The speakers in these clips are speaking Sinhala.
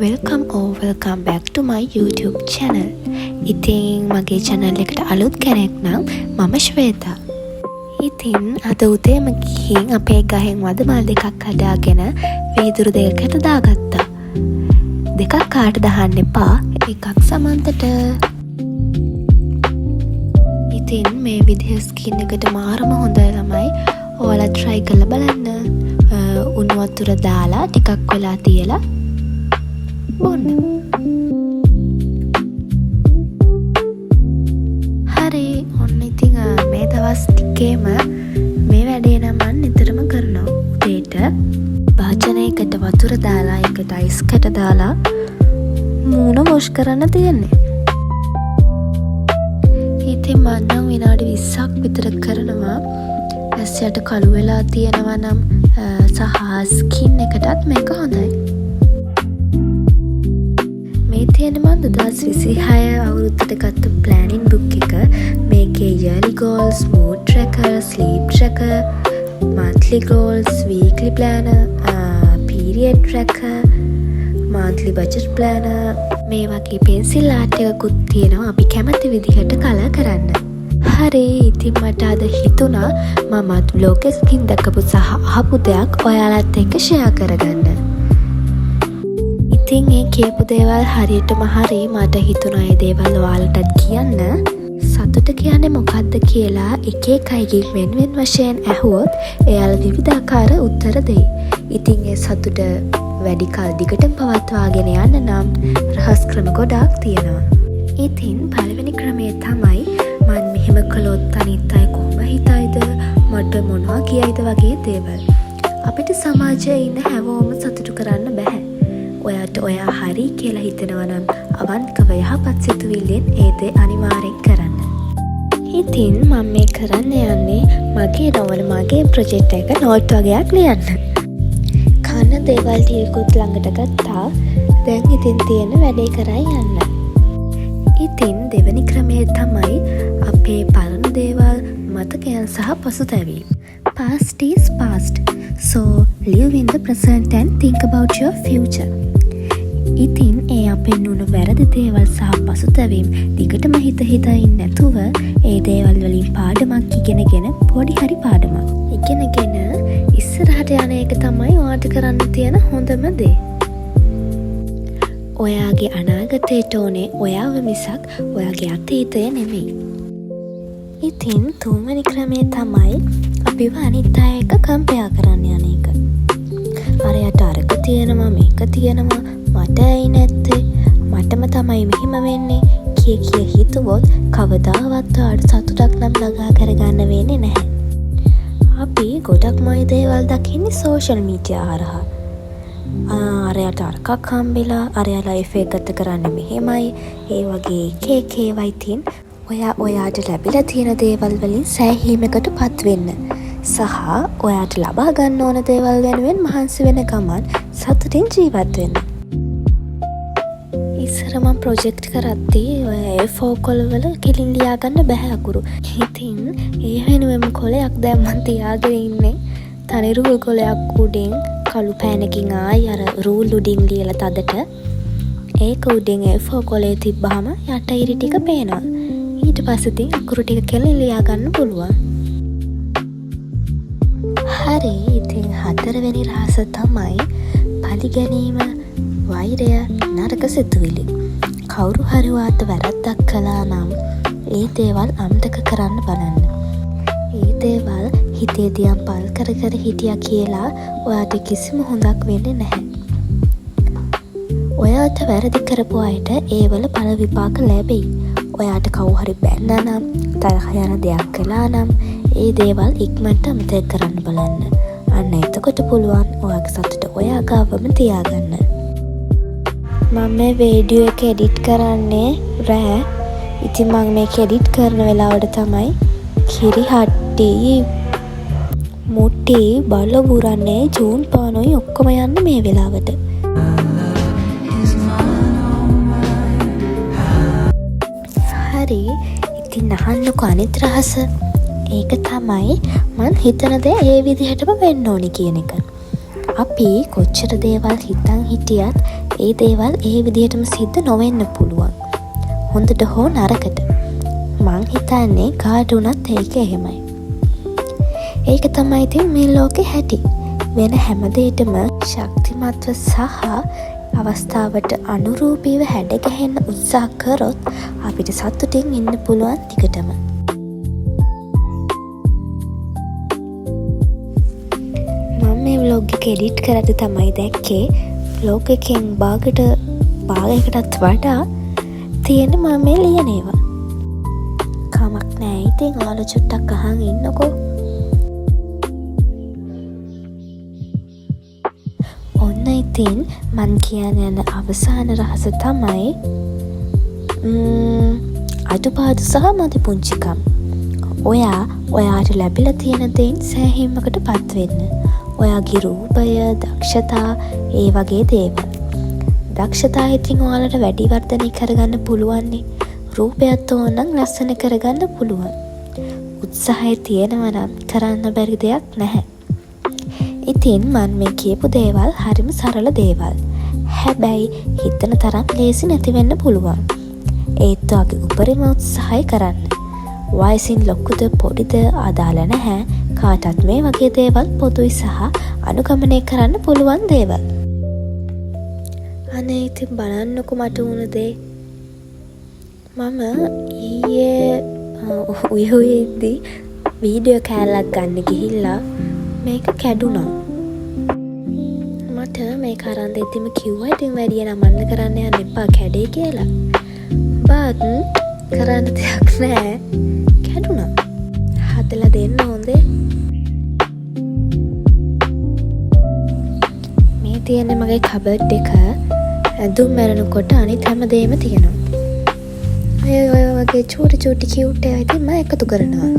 welcome back to my YouTube channel. ඉතින් මගේ channel එකට අලුත් කෙනෙක් නම් මම ශ්වේතා. ඉතින් අද උදේම ගිහින් අපේ ගහෙන් වදමල් දෙකක් හදාගෙන වීදුරු දෙකකට දාගත්තා. දෙකක් කාට දාන්න එපා, එකක් සමන්තට. ඉතින් මේ විදිහ ස්කින් එකට මාරම හොඳයි ළමයි. ඔයාලා try කරලා බලන්න. උණු වතුර දාලා ටිකක් වෙලා තියලා බොන්න. හරි ඔන්න ඉතින් මේ දවස් ටිකේම මේ වැඩේ නම් මම නිතරම කරනවා. උදේට භාජනයකට වතුර දාලා ඒකට අයිස් කැට දාලා මූණ වොෂ් කරන්න තියෙන්නේ. ඉතින් මම නම් විනාඩි 20ක් විතර කරනවා. ඇස්යට කළු වෙලා තියෙනවා නම් සහ ස්කින් එකටත් මේක හොඳයි. මේ තියෙන මම 2026 අවුරුද්දට ගත්ත ප්ලෑනින් බුක් එක. මේකේ yearly goals, mood tracker, sleep tracker, monthly goals, weekly planner, period tracker, monthly budget planner, මේ වගේ පෙන්සිල් ආට් එකකුත් තියෙනවා අපි කැමති විදිහට කලර් කරන්න. හරි ඉතින් මට අද හිතුණා මමත් vlog එකකින් දැකපු සහ අහපු දෙයක් ඔයාලත් එක්ක share කරගන්න. ඉතින් මේ කියපු දේවල් හරියටම හරි මට හිතුණා ඒ දේවල් ඔයාලටත් කියන්න. සතුට කියන්නේ මොකක්ද කියලා එක එක අයගෙන් වෙන වශයෙන් ඇහුවොත් එයාලා විවිධාකාර උත්තර දෙයි. ඉතින් ඒ සතුට වැඩි කල් දිගටම පවත්වාගෙන යන්න නම් රහස් ක්‍රම ගොඩාක් තියෙනවා. ඉතින් පළවෙනි ක්‍රමය තමයි මම මෙහෙම කළොත් අනිත් අය කොහොම හිතයිද, මට මොනවා කියයිද වගේ දේවල්. අපිට සමාජයේ ඉන්න හැමෝම සතුටු කරන්න බෑ. ඔයාට ඔයා හරි කියලා හිතනවා නම් අවංකව යහපත් සිතුවිල්ලෙන් ඒ දේ අනිවාර්යෙන් කරන්න. ඉතින් මම මේ කරන්න යන්නේ මගේ නොවන මගේ ප්‍රොජෙක්ට් එක නෝට් වගේක් ලියන්න. කන දේවල් ටිකකුත් ළඟට ගත්තා. දැන් ඉතින් තියෙන වැඩේ කරා යන්න. ඉතින් දෙවැනි ක්‍රමය තමයි අපේ පරණ දේවල් මතකයන් සහ පසුතැවීම්. Past is past. So live in the present and think about your future. ඉතින් ඒ අපේ නුණු වැරදි දේවල් සහ පසුතැවීම් දිගටම හිතා ඉන්න නැතුව ඒ දේවල් වලින් පාඩමක් ඉගෙනගෙන පොඩි හරි පාඩමක් ඉගෙනගෙන ඉස්සරහට යන එක තමයි ඔයාට කරන්න තියෙන හොඳම දේ. ඔයාගේ අනාගතයට ඕනේ ඔයාව මිසක් ඔයාගේ අතීතය නෙමෙයි. ඉතින් තුන්වෙනි ක්‍රමය තමයි අපිව අනිත් අය එක්ක කම්පෙයා කරන්න යන එක. අරයට අරක තියෙනවා මේක තියෙනවා මට ඇයි නැත්තේ, මටම තමයි මෙහෙම වෙන්නේ කිය හිතුවොත් කවදාවත් ඔයාට සතුටක් නම් ළඟා කරගන්න වෙන්නේ නැහැ. අපි ගොඩක්ම දේවල් දකින්නේ සෝෂල් මීඩියා හරහා. අරයට අරකක් හම්බෙලා අරයා ලයිෆ් එක ගත කරන්න මෙහෙමයි ඒ වගේ එක ඒවා. ඉතින් ඔයාට ලැබිලා තියෙන දේවල් වලින් සෑහීමකට පත් වෙන්න සහ ඔයාට ලබා ගන්න ඕන දේවල් වෙනුවෙන් මහන්සි වෙන ගමන් සතුටින් ජීවත් වෙන්න. ඉස්සර මම ප්‍රොජෙක්ට් කරද්දී ඔය A4 කොළවල කෙලින් ලියා ගන්න බෑ අකුරු. ඉතින් ඒ වෙනුවෙන් කොලයක් දැන් මම තියාගෙන ඉන්නේ. තනි රූල් කොලයක් උඩින් කළු පෑනකින් ආයි අර රූල් උඩින් ලියලා තදට ඒක උඩින් A4 කොලේ තිබ්බහම යට ඉරි ටික පේනවා. ඊට පස්සේ ඉතින් අකුරු ටික කෙලින් ලියා ගන්න පුළුවන්. හරි ඉතින් හතරවෙනි රහස තමයි පරිගැනීම, වෛරය, නරක සිතුවිලි. කවුරු හරි වාට වැරද්දක් කළා නම් ඒ දේවල් අමතක කරන්න බලන්න. ඒ දේවල් හිතේ තියන් පල් කර හිටියා කියලා ඔයාට කිසිම හොඳක් වෙන්නේ නැහැ. ඔයාට වැරදි කරපු අයට ඒවල පළ විපාක ලැබෙයි. ඔයාට කවුරු හරි බැන්නා නම්, තරහ යන දෙයක් කළා නම් ඒ දේවල් ඉක්මනට අමතක කරන්න බලන්න. අන්න එතකොට පුළුවන් ඔයාගේ සතුට ඔයා ගාවම තියාගන්න. මම මේ වීඩියෝ එක එඩිට් කරන්නේ රෑ. ඉතින් මම මේක එඩිට් කරන වෙලාවට තමයි කිරි හට්ටි මුට්ටි බල්ල බුරන්නේ ජූන් පානොයි ඔක්කොම යන්න මේ වෙලාවට. හරි ඉතින් අහන්නකෝ අනිත් රහස. ඒක තමයි මං හිතන දේ ඒ විදිහටම වෙන්න ඕනි කියන එක. අපි කොච්චර දේවල් හිතන් හිටියත් ඒ දේවල් ඒ විදිහටම සිද්ධ නොවෙන්න පුළුවන්. හොඳට හෝ නරකට. මං හිතන්නේ කාට වුණත් ඒක එහෙමයි. ඒක තමයි ඉතින් මේ ලෝකේ හැටි. වෙන හැමදේටම ශක්තිමත්ව සහ අවස්ථාවට අනුරූපීව හැඩගැහෙන්න උත්සාහ කරොත් අපිට සතුටින් ඉන්න පුළුවන් ටිකටම. මම මේ vlog එක edit කරද්දී තමයි දැක්කේ vlog එකෙන් භාගයකටත් වඩා තියෙන මම මේ ලියන ඒවා. කමක් නෑ ඉතින් ඔයාලා චුට්ටක් අහන් ඉන්නකෝ. ඔන්න ඉතින් මන් කියන්න යන අවසාන රහස තමයි අඩුපාඩු සහ මදි පුංචිකම්. ඔයාට ලැබිලා තියෙන දේන් සෑහීමකට පත්වෙන්න. ඔයාගේ රූපය, දක්ෂතා ඒ වගේ දේවල්. දක්ෂතා ඉතින් ඔයාලට වැඩි වර්ධනය කරගන්න පුළුවන්නේ. රූපයත් ඕනනම් ලස්සන කරගන්න පුළුවන්. උත්සාහය තියෙනවා නම් කරන්න බැරි දෙයක් නැහැ. ඉතින් මන් මේ කියපු දේවල් හරිම සරල දේවල්. හැබැයි හිතන තරම් ලේසි නැති වෙන්න පුළුවන්. ඒත් ඔයාගේ උපරිම උත්සාහය කරන්න. වයසින් ලොකුද පොඩිද අදාළ නැහැ. කාටත් මේ වගේ දේවල් පොදුයි සහ අනුගමනය කරන්න පුළුවන් දේවල්. අනේ ඉතින් බලන්නකො මට වුණ දේ. මම ඊයේ උයහුයේදී වීඩියෝ කෑල්ලක් ගන්න ගිහිල්ලා මේක කැඩුනා. මට මේ අරන් දෙද්දිම කිව්වා ඉතින් වැඩිය නමන්න කරන්න යන්න එපා කැඩේ කියලා. බත් කරන්න දෙයක් නෑ. කැඩුනා. හදලා දෙන්න හොඳේ. මේ තියෙන්නේ මගේ කබඩ් එක. ඇඳුම් මැරෙනකොට අනිත් හැමදේම තියෙනවා. ඔය වගේ චූටි කියුට් ඒවා ඉතින් මම එකතු කරනවා.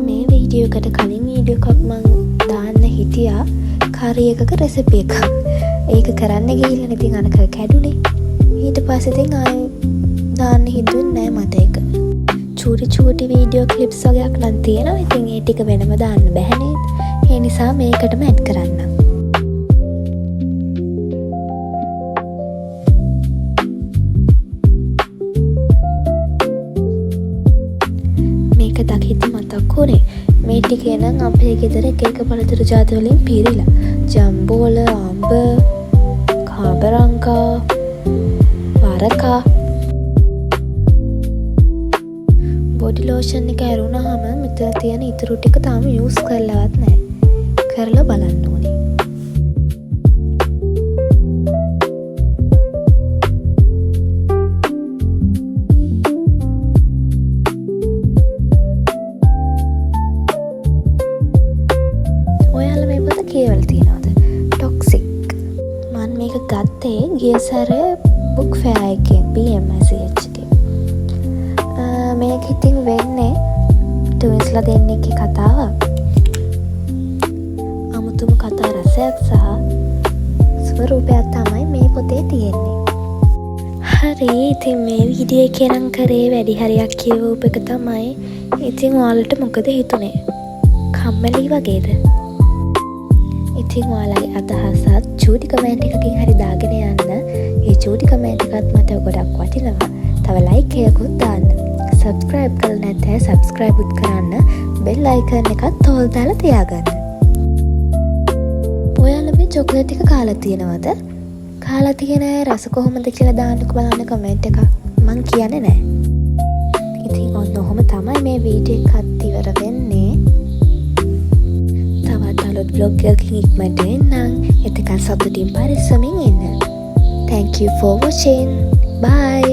මේ වීඩියෝ එකට කලින් වීඩියෝ එකක් මම දාන්න හිටියා කරි එකක රෙසිපි එකක්. ඒක කරන්න ගිහිල්ලා ඉතින් අනක කැඩුනේ. ඊට පස්සේ ඉතින් ආයෙ දාන්න හිතුන්නේ නෑ මට ඒක. චූටි වීඩියෝ ක්ලිප්ස් වගේක් නම් තියෙනවා. ඉතින් ඒ ටික වෙනම දාන්න බැහැ නේද? ඒ නිසා මේකටම ඇඩ් කරන්නම්. මේක දකිද්දි මතක් වුණේ මේ ටිකේ නම් අපේ ගෙදර එක පළතුරු ජාති වලින් පිරීලා. ජම්බෝල, අඹ, කාබරංකා, වරකා. බොඩි ලෝෂන් එක ඇරුණාම මෙතන තියෙන ඉතුරු ටික තාම යූස් කරලවත් නැහැ. කරලා බලන්න ඕනේ. ඔයාලා මේ පොත කියවලා තියෙනවද? ටොක්සික්. මම මේක ගත්තේ ගිය සැරේ බුක් ෆෙයාර් එකෙන් BMICH එකේ. මේක ඉතින් වෙන්නේ ටවින්ස්ලා දෙන්නෙක්ගේ කතාවක්. අමුතුම කතා රසයක් සහ ස්වරූපයක් තමයි මේ පොතේ තියෙන්නේ. හරි ඉතින් මේ වීඩියෝ එකේ නම් කරේ වැඩි හරියක් කියවපු එක තමයි. ඉතින් ඔයාලට මොකද හිතුනේ? කම්මැලි වගේද? ඉතින් ඔයාලගේ අදහසත් චූටි කමෙන්ට් එකකින් හරි දාගෙන යන්න. ඒ චූටි කමෙන්ට් එකත් මට ගොඩක් වටිනවා. තව ලයික් එකකුත් දාන්න. සබස්ක්‍රයිබ් කරලා නැත්නම් සබස්ක්‍රයිබ් උත් කරන්න. බෙල් අයිකන් එකත් ඕල් දාලා තියාගන්න. ඔයාලා මේ චොක්ලට් එක කාලා තියෙනවද? කාලා තියෙන රස කොහොමද කියලා දාන්නකෝ බලන්න කමෙන්ට් එකක්. මං කියන්නේ නැහැ. ඉතින් ඔන්න ඔහොම තමයි මේ වීඩියෝ එකත් ඉවර වෙන්නේ. තවත් අලුත් vlog එකකින් ඉක්මනට එන්නම්. එතකන් සතුටින් පරිස්සමින් ඉන්න. Thank you for watching. Bye.